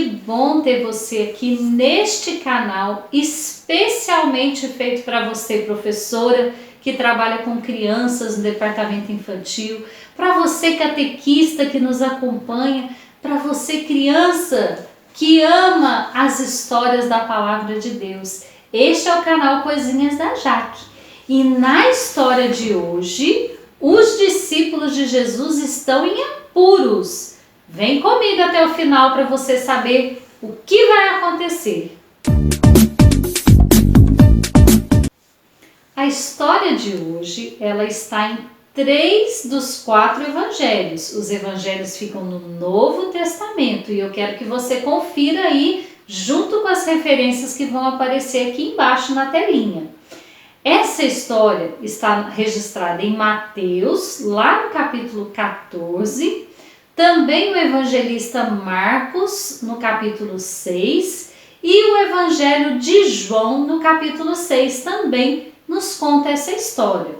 que bom ter você aqui neste canal, especialmente feito para você, professora, que trabalha com crianças no departamento infantil, para você, catequista, que nos acompanha, para você, criança, que ama as histórias da Palavra de Deus. Este é o canal Coisinhas da Jaque. E na história de hoje, os discípulos de Jesus estão em apuros. Vem comigo até o final para você saber o que vai acontecer. A história de hoje, ela está em 3 dos 4 evangelhos. Os evangelhos ficam no Novo Testamento e eu quero que você confira aí junto com as referências que vão aparecer aqui embaixo na telinha. Essa história está registrada em Mateus, lá no capítulo 14, também o evangelista Marcos, no capítulo 6, e o evangelho de João, no capítulo 6, também nos conta essa história.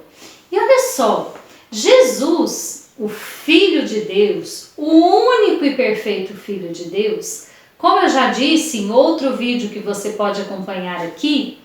E olha só, Jesus, o Filho de Deus, o único e perfeito Filho de Deus, como eu já disse em outro vídeo que você pode acompanhar aqui,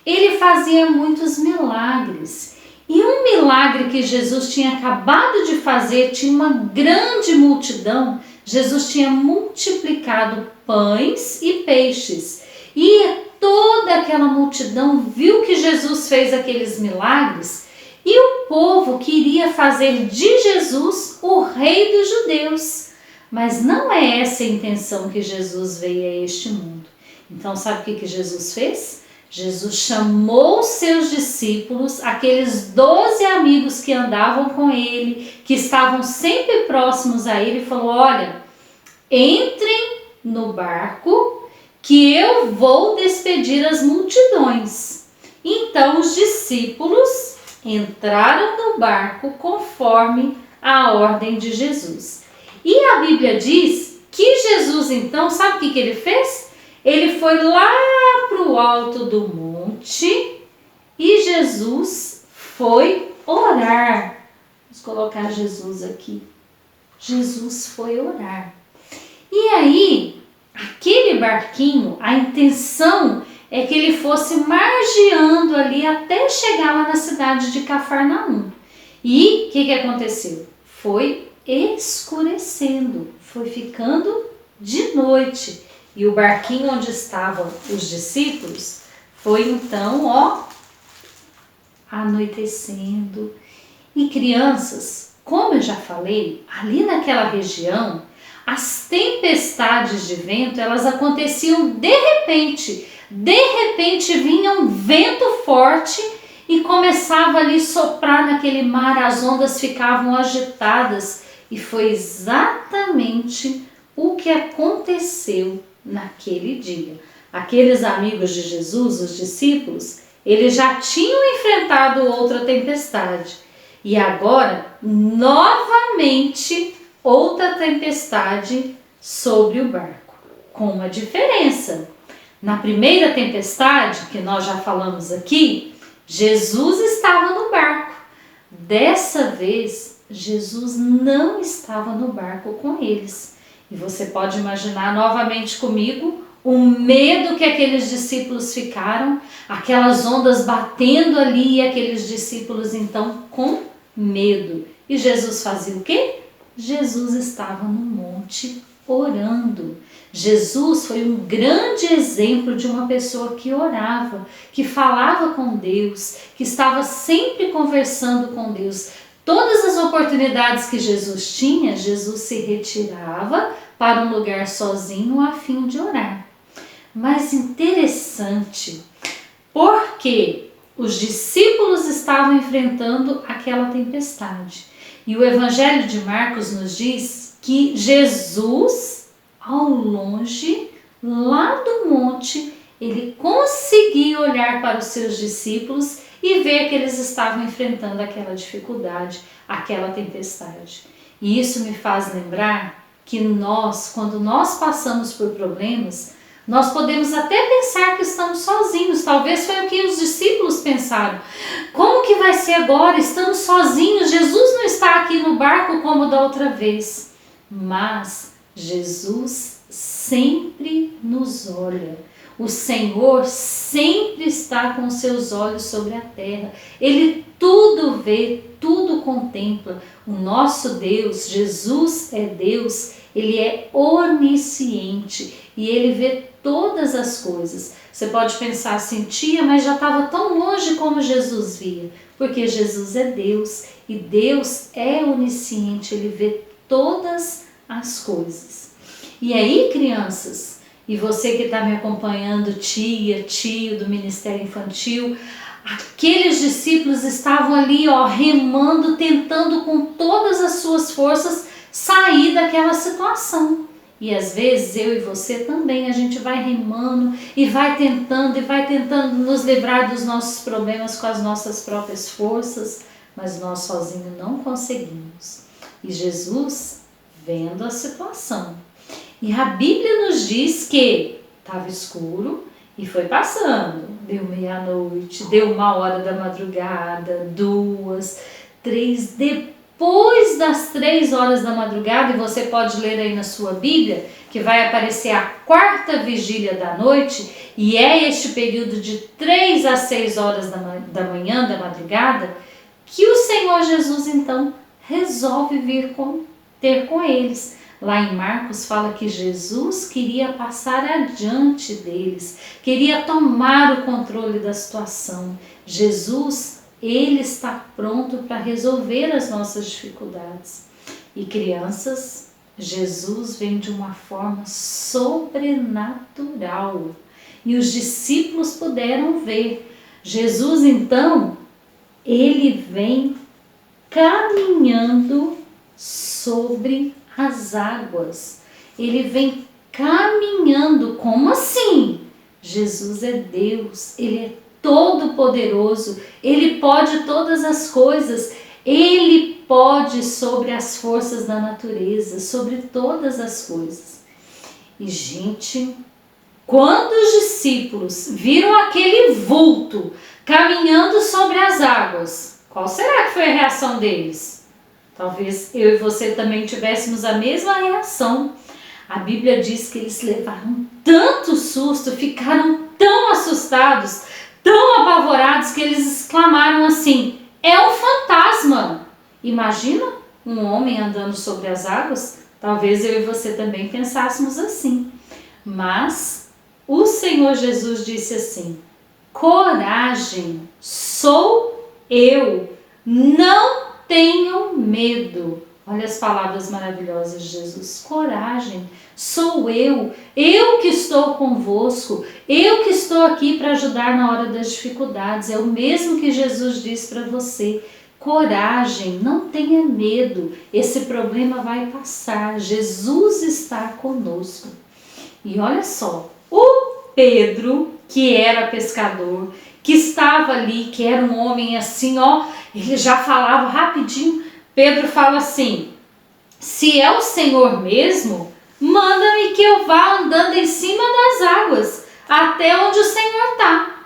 ele fazia muitos milagres. E um milagre que Jesus tinha acabado de fazer, tinha uma grande multidão. Jesus tinha multiplicado pães e peixes. E toda aquela multidão viu que Jesus fez aqueles milagres. E o povo queria fazer de Jesus o rei dos judeus. Mas não é essa a intenção que Jesus veio a este mundo. Então sabe o que Jesus fez? Jesus chamou seus discípulos, aqueles 12 amigos que andavam com ele, que estavam sempre próximos a ele, e falou: olha, entrem no barco que eu vou despedir as multidões. Então os discípulos entraram no barco conforme a ordem de Jesus. E a Bíblia diz que Jesus então, sabe o que ele fez? Ele foi lá para o alto do monte e Jesus foi orar. Vamos colocar Jesus aqui. Jesus foi orar. E aí, aquele barquinho, a intenção é que ele fosse margeando ali até chegar lá na cidade de Cafarnaum. E o que aconteceu? Foi escurecendo, foi ficando de noite. E o barquinho onde estavam os discípulos foi então, anoitecendo. E crianças, como eu já falei, ali naquela região, as tempestades de vento, elas aconteciam de repente. De repente vinha um vento forte e começava ali a soprar naquele mar, as ondas ficavam agitadas. E foi exatamente o que aconteceu naquele dia. Aqueles amigos de Jesus, os discípulos, eles já tinham enfrentado outra tempestade. E agora, novamente, outra tempestade sobre o barco. Com uma diferença. Na primeira tempestade, que nós já falamos aqui, Jesus estava no barco. Dessa vez, Jesus não estava no barco com eles. E você pode imaginar novamente comigo o medo que aqueles discípulos ficaram, aquelas ondas batendo ali e aqueles discípulos então com medo. E Jesus fazia o quê? Jesus estava no monte orando. Jesus foi um grande exemplo de uma pessoa que orava, que falava com Deus, que estava sempre conversando com Deus. Todas as oportunidades que Jesus tinha, Jesus se retirava para um lugar sozinho a fim de orar. Mas interessante, porque os discípulos estavam enfrentando aquela tempestade. E o Evangelho de Marcos nos diz que Jesus, ao longe, lá do monte, ele conseguia olhar para os seus discípulos e ver que eles estavam enfrentando aquela dificuldade, aquela tempestade. E isso me faz lembrar que nós, quando nós passamos por problemas, nós podemos até pensar que estamos sozinhos. Talvez foi o que os discípulos pensaram. Como que vai ser agora? Estamos sozinhos. Jesus não está aqui no barco como da outra vez. Mas Jesus sempre nos olha. O Senhor sempre está com seus olhos sobre a terra. Ele tudo vê, tudo contempla. O nosso Deus, Jesus é Deus, Ele é onisciente e Ele vê todas as coisas. Você pode pensar assim, tia, mas já estava tão longe como Jesus via. Porque Jesus é Deus e Deus é onisciente, Ele vê todas as coisas. E aí, crianças, e você que está me acompanhando, tia, tio do Ministério Infantil, aqueles discípulos estavam ali, remando, tentando com todas as suas forças sair daquela situação. E às vezes eu e você também, a gente vai remando e vai tentando nos livrar dos nossos problemas com as nossas próprias forças, mas nós sozinhos não conseguimos. E Jesus, vendo a situação, e a Bíblia nos diz que estava escuro e foi passando. Deu meia-noite, deu 1h da madrugada, 2, 3, depois das 3h da madrugada, e você pode ler aí na sua Bíblia, que vai aparecer a 4ª vigília da noite, e é este período de 3 a 6h da manhã, da madrugada, que o Senhor Jesus então resolve vir ter com eles. Lá em Marcos fala que Jesus queria passar adiante deles, queria tomar o controle da situação. Jesus, Ele está pronto para resolver as nossas dificuldades. E crianças, Jesus vem de uma forma sobrenatural. E os discípulos puderam ver. Jesus, então, Ele vem caminhando sobre as águas. Ele vem caminhando. Como assim? Jesus é Deus, Ele é todo-poderoso, Ele pode todas as coisas, Ele pode sobre as forças da natureza, sobre todas as coisas. E gente, quando os discípulos viram aquele vulto caminhando sobre as águas, qual será que foi a reação deles? Talvez eu e você também tivéssemos a mesma reação. A Bíblia diz que eles levaram tanto susto, ficaram tão assustados, tão apavorados, que eles exclamaram assim: é um fantasma! Imagina um homem andando sobre as águas? Talvez eu e você também pensássemos assim. Mas o Senhor Jesus disse assim: coragem, sou eu, não tenham medo. Olha as palavras maravilhosas de Jesus. Coragem, sou eu que estou convosco, eu que estou aqui para ajudar na hora das dificuldades. É o mesmo que Jesus diz para você. Coragem, não tenha medo, esse problema vai passar, Jesus está conosco. E olha só, o Pedro, que era pescador, que estava ali, que era um homem assim, ele já falava rapidinho. Pedro fala assim: se é o Senhor mesmo, manda-me que eu vá andando em cima das águas, até onde o Senhor está.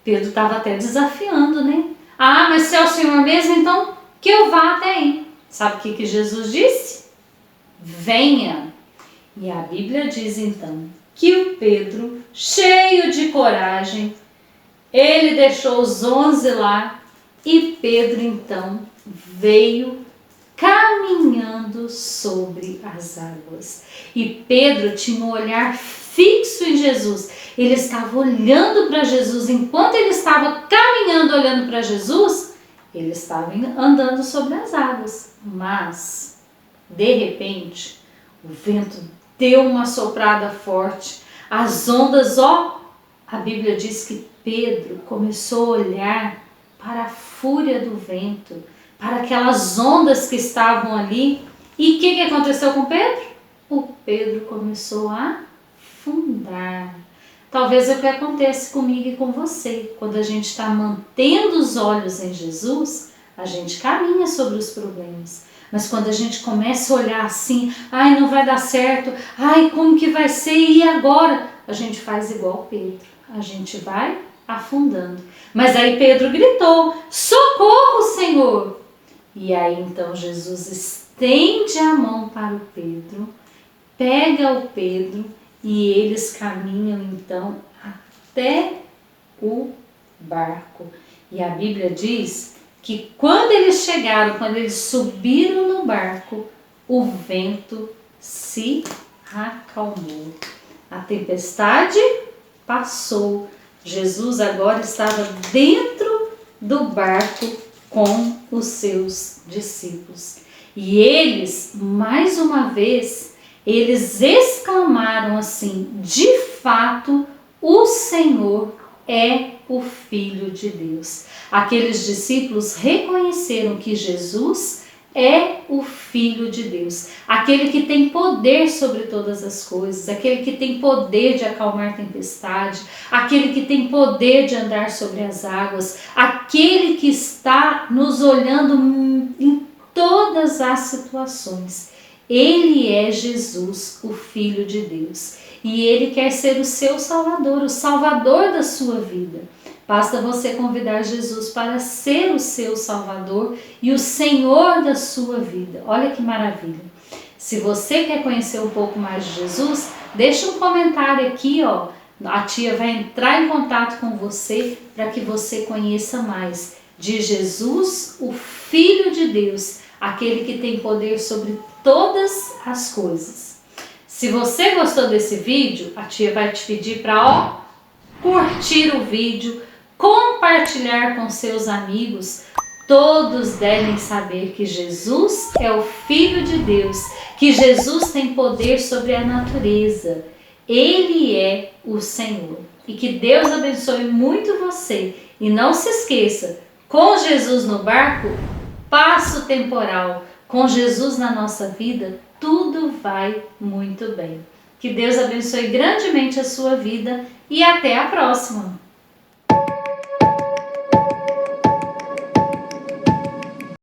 Pedro estava até desafiando, né? Ah, mas se é o Senhor mesmo, então que eu vá até aí. Sabe o que Jesus disse? Venha. E a Bíblia diz então que o Pedro, cheio de coragem, ele deixou os 11 lá e Pedro então veio caminhando sobre as águas. E Pedro tinha um olhar fixo em Jesus. Ele estava olhando para Jesus. Enquanto ele estava caminhando olhando para Jesus, ele estava andando sobre as águas. Mas, de repente, o vento deu uma soprada forte. As ondas, a Bíblia diz que Pedro começou a olhar para a fúria do vento, para aquelas ondas que estavam ali. E o que aconteceu com Pedro? O Pedro começou a afundar. Talvez é o que acontece comigo e com você. Quando a gente está mantendo os olhos em Jesus, a gente caminha sobre os problemas. Mas quando a gente começa a olhar assim, ai, não vai dar certo, ai, como que vai ser, e agora? A gente faz igual Pedro, a gente vai afundando. Mas aí Pedro gritou: socorro, Senhor! E aí então Jesus estende a mão para o Pedro pega o Pedro e eles caminham então até o barco. E a Bíblia diz que quando eles chegaram, quando eles subiram no barco, o vento se acalmou. A tempestade passou. Jesus agora estava dentro do barco com os seus discípulos. E eles, mais uma vez, eles exclamaram assim: de fato, o Senhor é o Filho de Deus. Aqueles discípulos reconheceram que Jesus é o Filho de Deus, aquele que tem poder sobre todas as coisas, aquele que tem poder de acalmar tempestade, aquele que tem poder de andar sobre as águas, aquele que está nos olhando em todas as situações. Ele é Jesus, o Filho de Deus, e Ele quer ser o seu Salvador, o Salvador da sua vida. Basta você convidar Jesus para ser o seu Salvador e o Senhor da sua vida. Olha que maravilha! Se você quer conhecer um pouco mais de Jesus, deixa um comentário aqui, ó. A tia vai entrar em contato com você para que você conheça mais de Jesus, o Filho de Deus, aquele que tem poder sobre todas as coisas. Se você gostou desse vídeo, a tia vai te pedir para curtir o vídeo, compartilhar com seus amigos. Todos devem saber que Jesus é o Filho de Deus, que Jesus tem poder sobre a natureza. Ele é o Senhor. E que Deus abençoe muito você. E não se esqueça, com Jesus no barco, passo temporal. Com Jesus na nossa vida, tudo vai muito bem. Que Deus abençoe grandemente a sua vida e até a próxima!